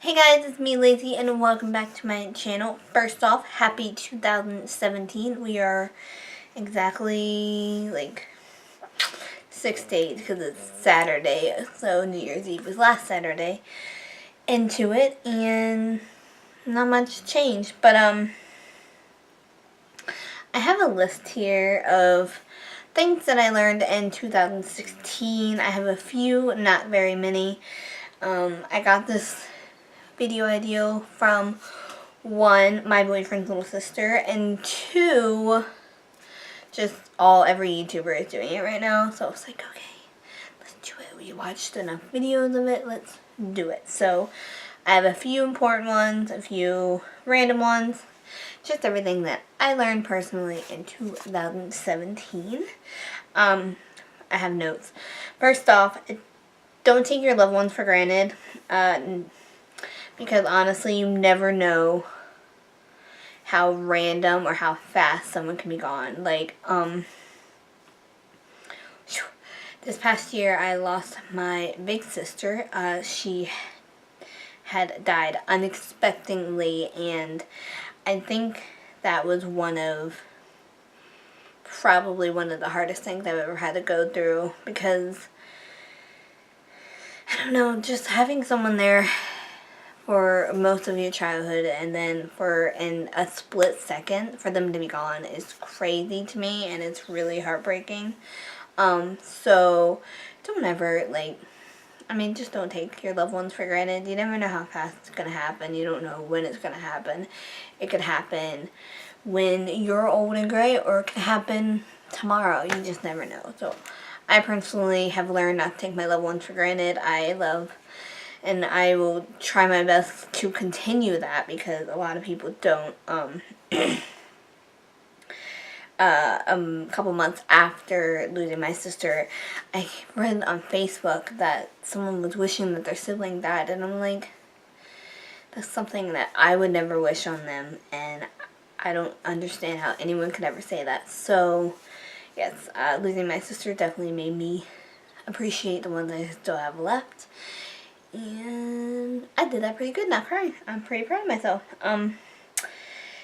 Hey guys, it's me Lazy and welcome back to my channel. First off, happy 2017. We are exactly like 6 days because it's Saturday, so New Year's Eve was last Saturday into it and not much changed, but I have a list here of things that I learned in 2016. I have a few, not very many. I got this video idea from one, my boyfriend's little sister, and two, just every YouTuber is doing it right now. So I was like, okay, let's do it. We watched enough videos of it, let's do it. So I have a few important ones, a few random ones, just everything that I learned personally in 2017. I have notes. First off, don't take your loved ones for granted. Because honestly, you never know how random or how fast someone can be gone. Like, this past year I lost my big sister. She had died unexpectedly, and I think that was probably one of the hardest things I've ever had to go through, because I don't know, just having someone there for most of your childhood and then in a split second for them to be gone is crazy to me, and it's really heartbreaking. So don't ever just don't take your loved ones for granted. You never know how fast it's gonna happen. You don't know when it's gonna happen. It could happen when you're old and gray, or it could happen tomorrow. You just never know. So I personally have learned not to take my loved ones for granted. And I will try my best to continue that, because a lot of people don't. A couple months after losing my sister, I read on Facebook that someone was wishing that their sibling died, and I'm like, that's something that I would never wish on them, and I don't understand how anyone could ever say that. So, yes, losing my sister definitely made me appreciate the ones I still have left. And I did that pretty good, not crying. I'm pretty proud of myself.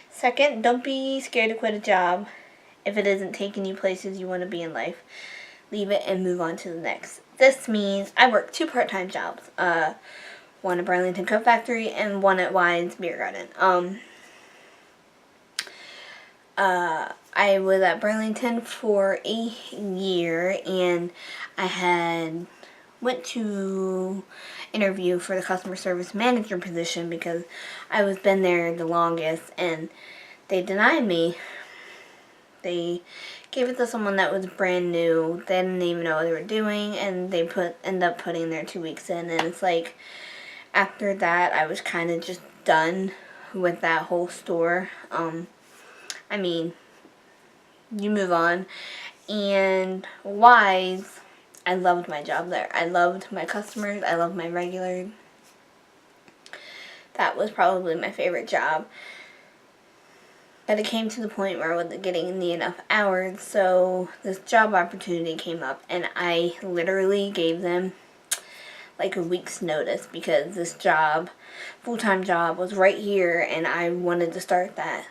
Second, don't be scared to quit a job if it isn't taking you places you want to be in life. Leave it and move on to the next. This means I work 2 part-time jobs. One at Burlington Coat Factory and one at Wine's Beer Garden. I was at Burlington for a year, and I went to interview for the customer service manager position because I was been there the longest, and they denied me. They gave it to someone that was brand new. They didn't even know what they were doing, and they ended up putting their 2 weeks in, and it's like, after that I was kind of just done with that whole store. I mean, you move on. And Wise, I loved my job there. I loved my customers. I loved my regulars. That was probably my favorite job. But it came to the point where I wasn't getting enough hours, so this job opportunity came up, and I literally gave them like a week's notice, because this job, full-time job, was right here, and I wanted to start that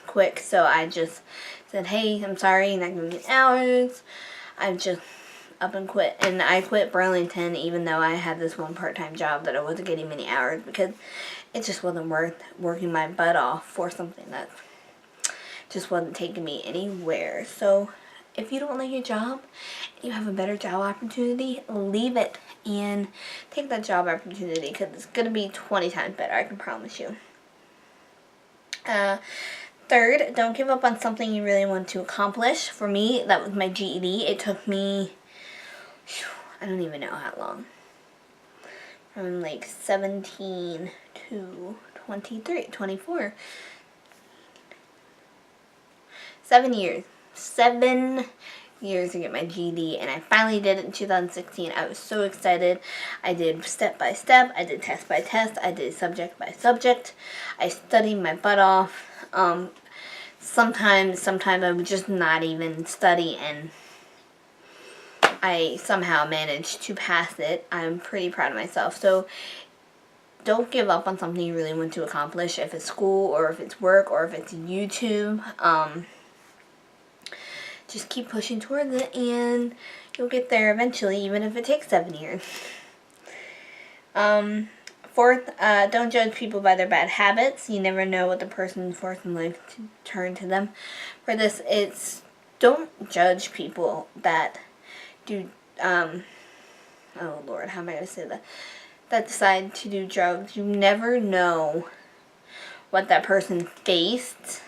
quick. So I just said, hey, I'm sorry, you're not giving me hours. I just up and quit. And I quit Burlington even though I had this one part-time job that I wasn't getting many hours, because it just wasn't worth working my butt off for something that just wasn't taking me anywhere. So if you don't like your job and you have a better job opportunity, leave it and take that job opportunity, because it's going to be 20 times better, I can promise you. Third, don't give up on something you really want to accomplish. For me, that was my GED. It took me, I don't even know how long, from like 17 to 23, 24. 7 years. 7 years to get my GED, and I finally did it in 2016. I was so excited. I did step by step. I did test by test. I did subject by subject. I studied my butt off. Sometimes I would just not even study, and I somehow managed to pass it. I'm pretty proud of myself. So don't give up on something you really want to accomplish. If it's school or if it's work or if it's YouTube, just keep pushing towards it and you'll get there eventually, even if it takes 7 years. Fourth, don't judge people by their bad habits. You never know what the person's forced in life to turn to them. For this, it's don't judge people that do, oh Lord, how am I going to say that? That decide to do drugs. You never know what that person faced,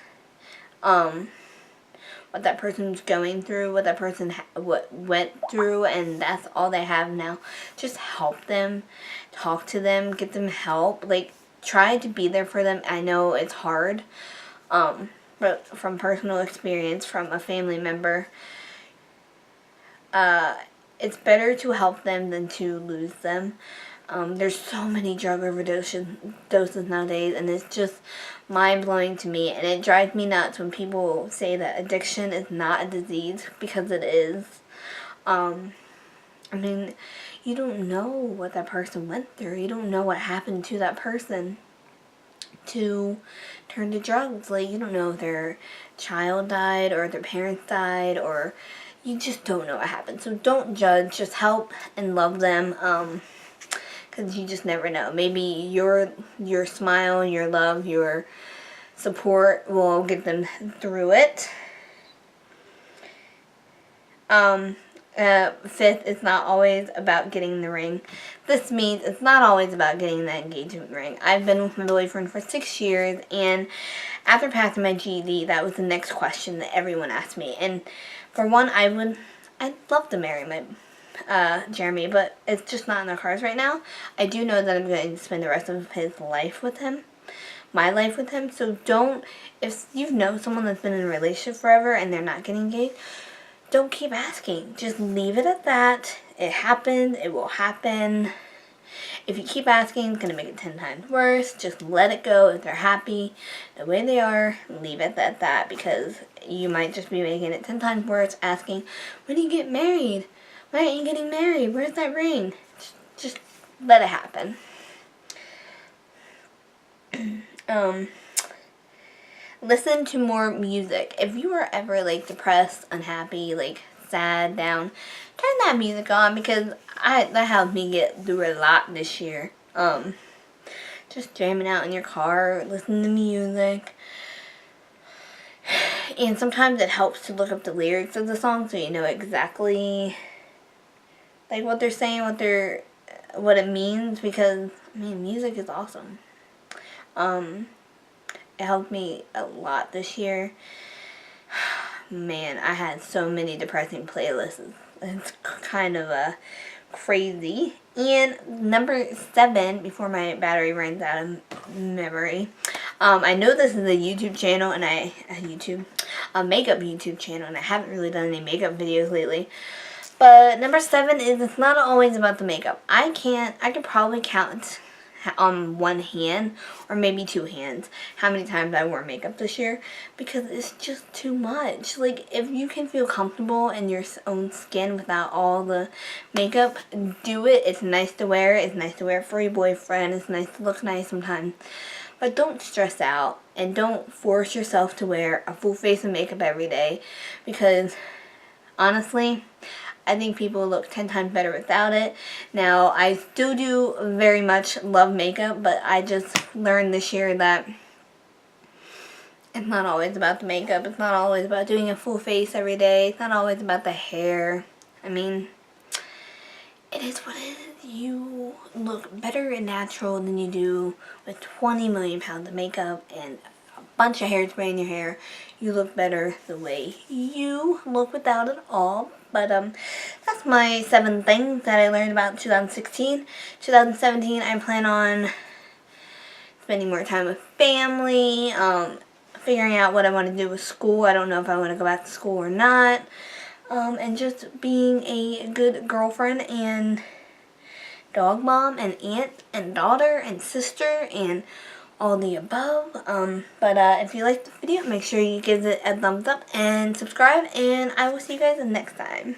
what that person's going through, what that person went through, and that's all they have now. Just help them, talk to them, get them help. Like, try to be there for them. I know it's hard, but from personal experience, from a family member, it's better to help them than to lose them. There's so many drug overdoses nowadays, and it's just mind-blowing to me, and it drives me nuts when people say that addiction is not a disease, because it is. I mean, you don't know what that person went through. You don't know what happened to that person to turn to drugs. Like, you don't know if their child died or their parents died, or you just don't know what happened. So don't judge, just help and love them, because you just never know. Maybe your smile, your love, your support will get them through it. Fifth, it's not always about getting the ring. This means it's not always about getting that engagement ring. I've been with my boyfriend for 6 years, and after passing my GED, that was the next question that everyone asked me. And for one, I'd love to marry my Jeremy, but it's just not in the cards right now. I do know that I'm going to spend the rest of his life with him, my life with him. So if you know someone that's been in a relationship forever and they're not getting engaged, don't keep asking. Just leave it at that. It happened. It will happen. If you keep asking, it's going to make it 10 times worse. Just let it go. If they're happy the way they are, leave it at that, because you might just be making it 10 times worse asking, when do you get married? Why aren't you getting married? Where's that ring? Just let it happen. Listen to more music. If you are ever like depressed, unhappy, like sad, down, turn that music on, because that helped me get through a lot this year. Just jamming out in your car, listening to music. And sometimes it helps to look up the lyrics of the song so you know exactly like what they're saying, what it means, because I mean, music is awesome. It helped me a lot this year. Man, I had so many depressing playlists. It's kind of crazy. And number 7, before my battery runs out of memory, I know this is a YouTube channel, and a makeup YouTube channel, and I haven't really done any makeup videos lately. But number 7 is, it's not always about the makeup. I could probably count on one hand, or maybe 2 hands, how many times I wore makeup this year, because it's just too much. Like, if you can feel comfortable in your own skin without all the makeup, do it. It's nice to wear. It's nice to wear for your boyfriend. It's nice to look nice sometimes. But don't stress out, and don't force yourself to wear a full face of makeup every day, because honestly, I think people look 10 times better without it. Now, I still do very much love makeup, but I just learned this year that it's not always about the makeup. It's not always about doing a full face every day. It's not always about the hair. I mean, it is what it is. You look better and natural than you do with 20 million pounds of makeup and a bunch of hairspray in your hair. You look better the way you look without it all. But that's my 7 things that I learned about 2016. 2017, I plan on spending more time with family, figuring out what I want to do with school. I don't know if I want to go back to school or not. And just being a good girlfriend and dog mom and aunt and daughter and sister and all the above. But if you liked the video, make sure you give it a thumbs up and subscribe, and I will see you guys next time.